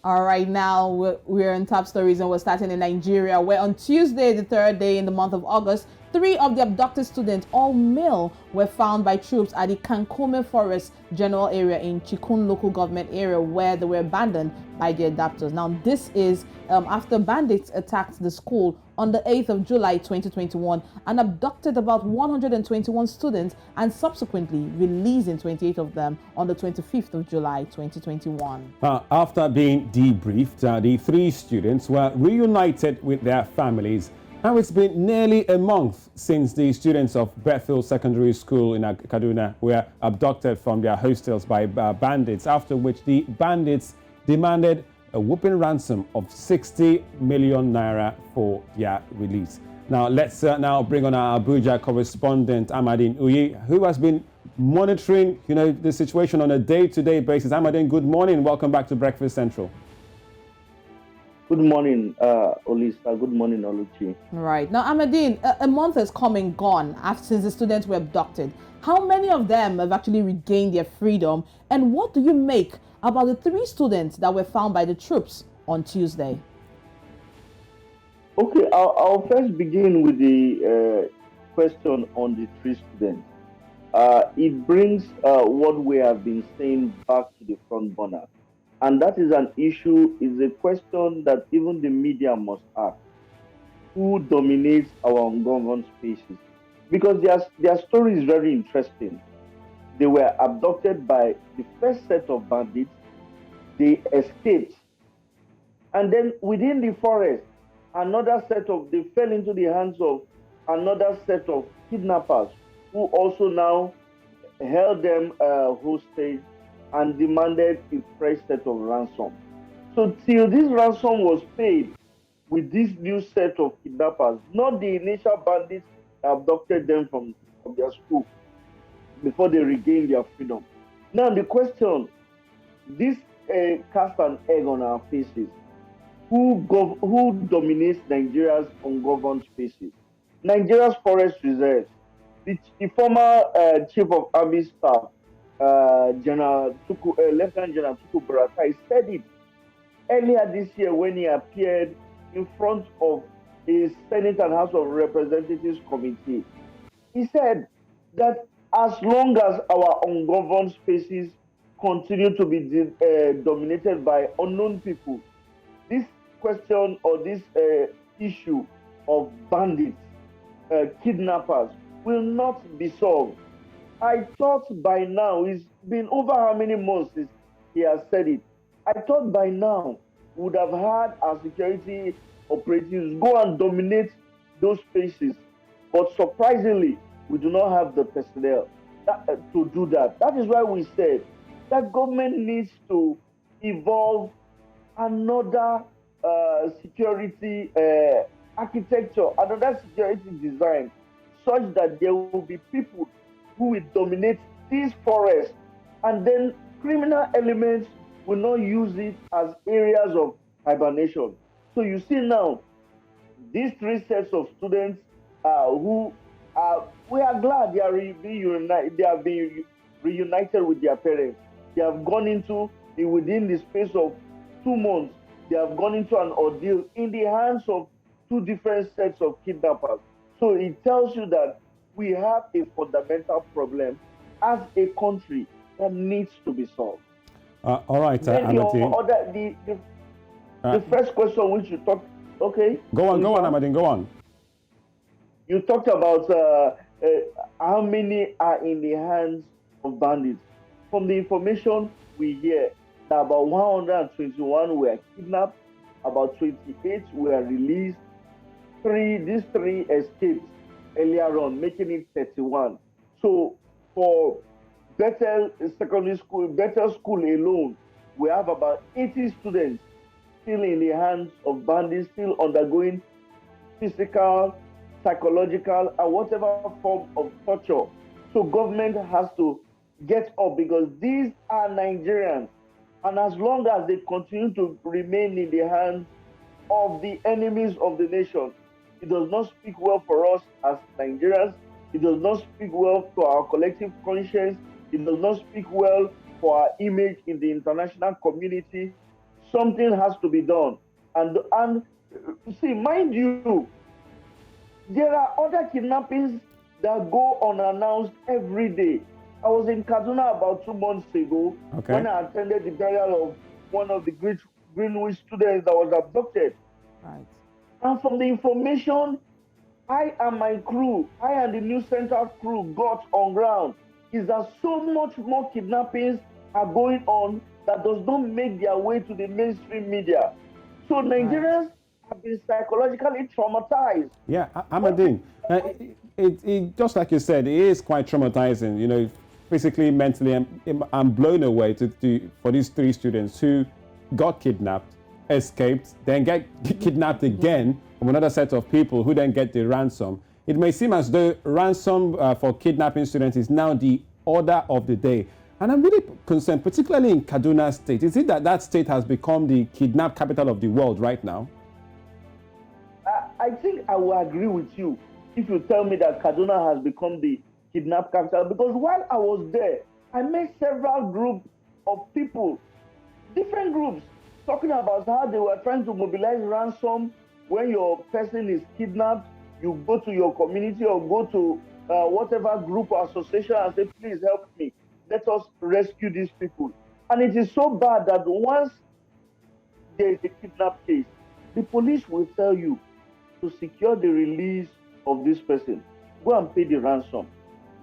All right, now we're in top stories and we're starting in Nigeria, where on Tuesday, the third day in the month of August, three of the abducted students, all male, were found by troops at the Kankome Forest General Area in Chikun local government area where they were abandoned by their adopters. Now, this is after bandits attacked the school on the 8th of July 2021 and abducted about 121 students and subsequently releasing 28 of them on the 25th of July 2021. After being debriefed, the three students were reunited with their families. Now it's been nearly a month since the students of Bethel Secondary School in Kaduna were abducted from their hostels by bandits, after which the bandits demanded a whooping ransom of 60 million naira for their release. Now let's now bring on our Abuja correspondent Amadine Uyi, who has been monitoring, the situation on a day-to-day basis. Amadine, good morning. Welcome back to Breakfast Central. Good morning, Olisa. Good morning, Oluchi. Right. Now, Amadine, a month has come and gone since the students were abducted. How many of them have actually regained their freedom? And what do you make about the three students that were found by the troops on Tuesday? Okay, I'll first begin with the question on the three students. It brings what we have been saying back to the front burner. And that is an issue, is a question that even the media must ask. Who dominates our ungoverned spaces? Because their story is very interesting. They were abducted by the first set of bandits. They escaped. And then within the forest, they fell into the hands of another set of kidnappers who also now held them hostage and demanded a fresh set of ransom. So till this ransom was paid with this new set of kidnappers, not the initial bandits that abducted them from their school before they regained their freedom. Now the question, this cast an egg on our faces. Who dominates Nigeria's ungoverned spaces? Nigeria's forest reserves. The former Chief of Army Staff, Lieutenant General Tuku Buratai, said it earlier this year when he appeared in front of the Senate and House of Representatives Committee. He said that as long as our ungoverned spaces continue to be dominated by unknown people, this question or this issue of bandits, kidnappers, will not be solved. I thought by now, it's been over how many months since he has said it. I thought by now we would have had our security operatives go and dominate those spaces. But surprisingly, we do not have the personnel to do that. That is why we said that government needs to evolve another security architecture, another security design, such that there will be people who will dominate these forests, and then criminal elements will not use it as areas of hibernation. So you see now, these three sets of students we are glad they are they have been reunited with their parents. They have gone into, within the space of 2 months, they have gone into an ordeal in the hands of two different sets of kidnappers. So it tells you that we have a fundamental problem as a country that needs to be solved. All right, the first question which you talked, okay? Go on, Amadine, go on. You talked about how many are in the hands of bandits. From the information we hear, that about 121 were kidnapped, about 28 were released, these three escaped earlier on, making it 31. So for Bethel Secondary School, Bethel School alone, we have about 80 students still in the hands of bandits, still undergoing physical, psychological, and whatever form of torture. So government has to get up, because these are Nigerians. And as long as they continue to remain in the hands of the enemies of the nation, it does not speak well for us as Nigerians. It does not speak well to our collective conscience. It does not speak well for our image in the international community. something has to be done. And see, mind you, there are other kidnappings that go unannounced every day. I was in Kaduna about 2 months ago when I attended the burial of one of the Greenwich students that was abducted. Right. And from the information I and my crew, I and the New Central crew got on ground, is that so much more kidnappings are going on that does not make their way to the mainstream media. So Nigerians have been psychologically traumatized. Yeah, Ahmadine, just like you said, it is quite traumatizing, you know, physically, mentally. I'm blown away for these 3 students who got kidnapped, escaped, then get kidnapped again from another set of people who then get the ransom. It may seem as though ransom for kidnapping students is now the order of the day. And I'm really concerned, particularly in Kaduna State. Is it that that state has become the kidnap capital of the world right now? I think I will agree with you if you tell me that Kaduna has become the kidnap capital, because while I was there, I met several groups of people, different groups, talking about how they were trying to mobilize ransom. When your person is kidnapped, you go to your community or go to whatever group or association and say, please help me. Let us rescue these people. And it is so bad that once there is a kidnap case, the police will tell you to secure the release of this person. Go and pay the ransom.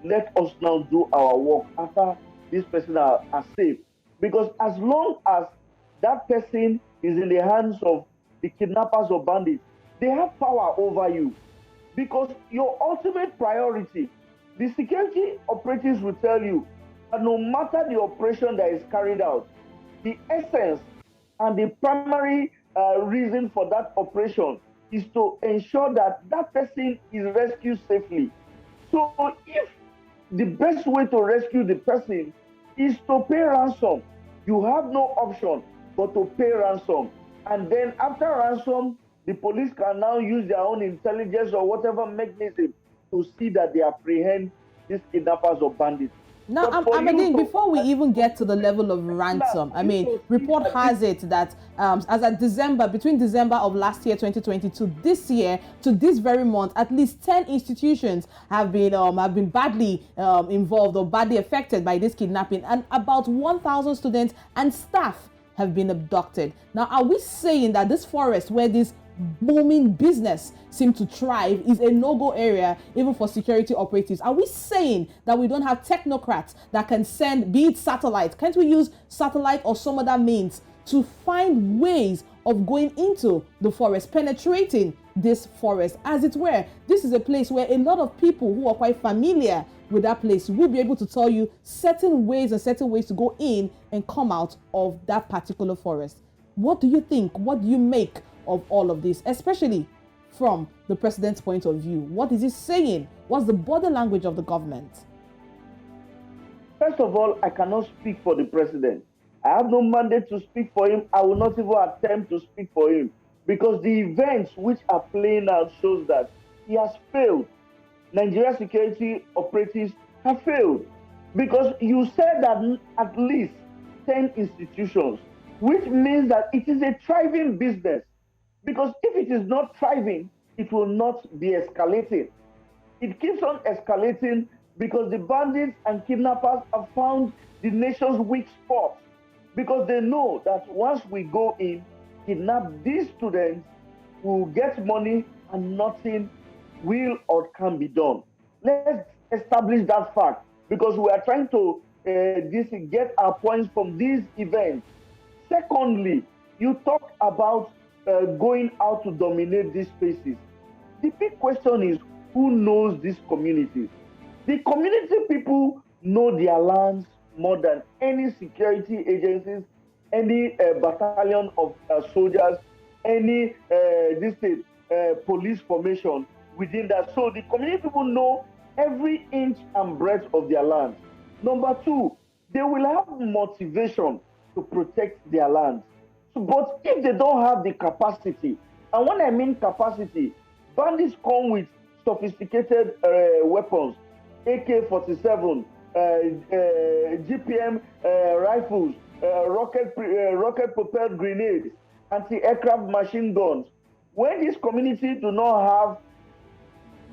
Let us now do our work after this person are safe. Because as long as that person is in the hands of the kidnappers or bandits, they have power over you. Because your ultimate priority, the security operatives will tell you that no matter the operation that is carried out, the essence and the primary reason for that operation is to ensure that that person is rescued safely. So if the best way to rescue the person is to pay ransom, you have no option but to pay ransom. And then after ransom, the police can now use their own intelligence or whatever mechanism to see that they apprehend these kidnappers or bandits. Now, Ahmadine, before we even get to the level of ransom, I mean, report has it that as at December, between December of last year, 2022, this year to this very month, at least 10 institutions have been badly involved or badly affected by this kidnapping, and about 1,000 students and staff have been abducted. Now, are we saying that this forest where this booming business seem to thrive is a no-go area even for security operatives? Are we saying that we don't have technocrats that can send, be it satellite? Can't we use satellite or some other means to find ways of going into the forest, penetrating this forest, as it were? This is a place where a lot of people who are quite familiar with that place will be able to tell you certain ways to go in and come out of that particular forest. What do you think? What do you make of all of this, especially from the president's point of view? What is he saying? What's the body language of the government? First of all, I cannot speak for the president. I have no mandate to speak for him. I will not even attempt to speak for him, because the events which are playing out shows that he has failed. Nigeria security operatives have failed, because you said that at least 10 institutions, which means that it is a thriving business. Because if it is not thriving, it will not be escalating. It keeps on escalating because the bandits and kidnappers have found the nation's weak spot. Because they know that once we go in, kidnap these students, we will get money and nothing will or can be done. Let's establish that fact, because we are trying to get our points from these events. Secondly, you talk about going out to dominate these spaces. The big question is, who knows these communities? The community people know their lands more than any security agencies, any battalion of soldiers, any police formation within that. So the community people know every inch and breadth of their land. Number two, they will have motivation to protect their lands. But if they don't have the capacity, and when I mean capacity, bandits come with sophisticated weapons, AK-47, GPM rifles, rocket-propelled grenades, anti-aircraft machine guns. When this community do not have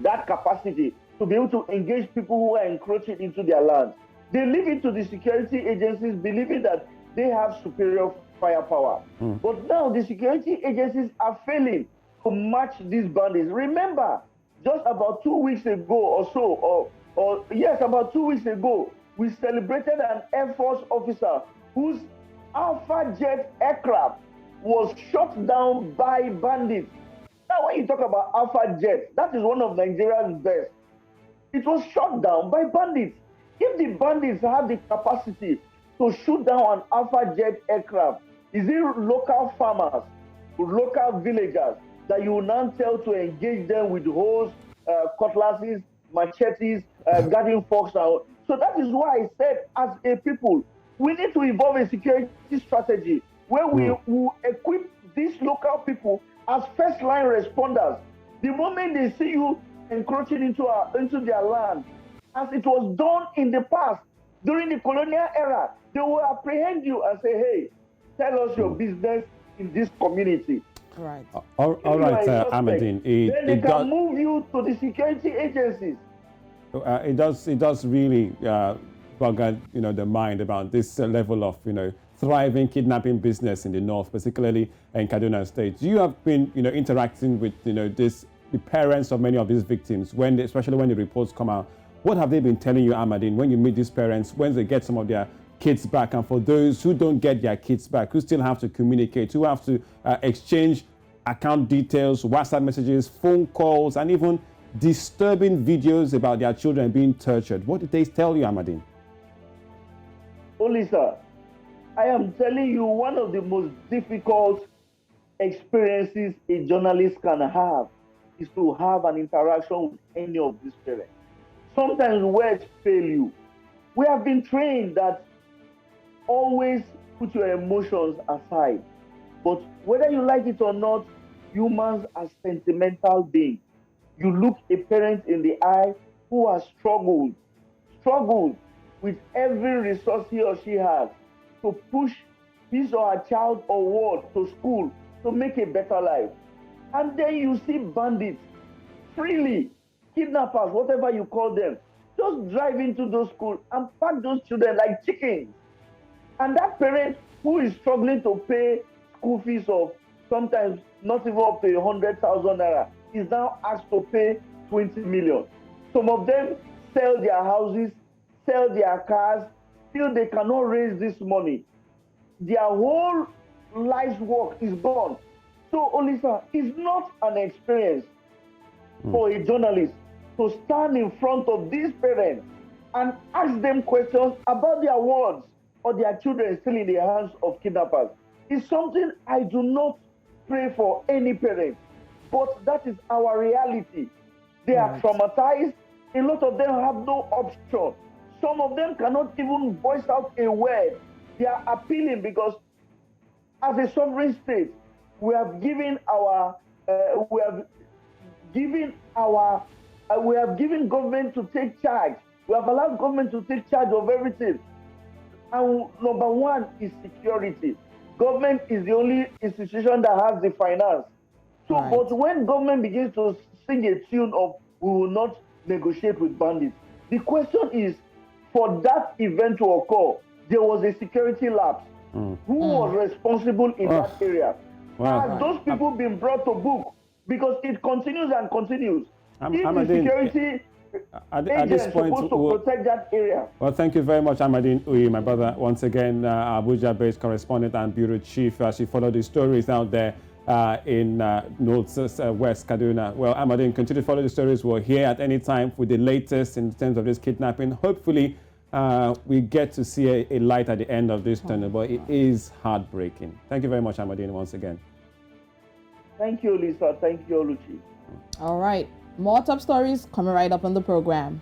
that capacity to be able to engage people who are encroaching into their land, they leave it to the security agencies, believing that they have superior firepower. But now the security agencies are failing to match these bandits. Remember, just about 2 weeks ago or so, about 2 weeks ago, we celebrated an Air Force officer whose Alpha jet aircraft was shot down by bandits. Now, when you talk about Alpha jet, that is one of Nigeria's best. It was shot down by bandits. If the bandits have the capacity to shoot down an Alpha jet aircraft, is it local farmers, local villagers that you will now tell to engage them with hoes, cutlasses, machetes, garden forks out? So that is why I said, as a people, we need to evolve a security strategy where we will equip these local people as first-line responders. The moment they see you encroaching into their land, as it was done in the past during the colonial era, they will apprehend you and say, "Hey, tell us your business in this community." Right. All right, Ahmadine. Then they can move you to the security agencies. It does really boggle, the mind about this level of, thriving kidnapping business in the north, particularly in Kaduna State. You have been, interacting with, the parents of many of these victims, especially when the reports come out. What have they been telling you, Ahmadine, when you meet these parents, when they get some of their kids back? And for those who don't get their kids back, who still have to communicate, who have to exchange account details, WhatsApp messages, phone calls, and even disturbing videos about their children being tortured. What did they tell you, Ahmadine? Lisa, I am telling you, one of the most difficult experiences a journalist can have is to have an interaction with any of these parents. Sometimes words fail you. We have been trained that always put your emotions aside. But whether you like it or not, humans are sentimental beings. You look a parent in the eye who has struggled with every resource he or she has to push his or her child or ward to school to make a better life. And then you see bandits freely, kidnappers, whatever you call them, just drive into those schools and pack those children like chickens. And that parent who is struggling to pay school fees of sometimes not even up to 100,000 naira is now asked to pay 20 million. Some of them sell their houses, sell their cars, till they cannot raise this money. Their whole life's work is gone. So, Olisa, it's not an experience for a journalist to stand in front of these parents and ask them questions about their wards or their children still in the hands of kidnappers. It's something I do not pray for any parent, but that is our reality. They are traumatized. A lot of them have no option. Some of them cannot even voice out a word. They are appealing because as a sovereign state, we have given government to take charge. We have allowed government to take charge of everything. And number one is security. Government is the only institution that has the finance. So, but when government begins to sing a tune of "we will not negotiate with bandits," the question is, for that event to occur, there was a security lapse. Who was responsible in that area? Have those people been brought to book? Because it continues and continues. If the security at this point, supposed to protect that area. Well, thank you very much, Ahmadine Uyi, my brother, once again, Abuja-based correspondent and bureau chief, as you follow the stories out there in West Kaduna. Well, Ahmadine, continue to follow the stories. We're here at any time with the latest in terms of this kidnapping. Hopefully, we get to see a light at the end of this tunnel, but it is heartbreaking. Thank you very much, Ahmadine, once again. Thank you, Lisa. Thank you, Oluchi. All right. More top stories coming right up on the program.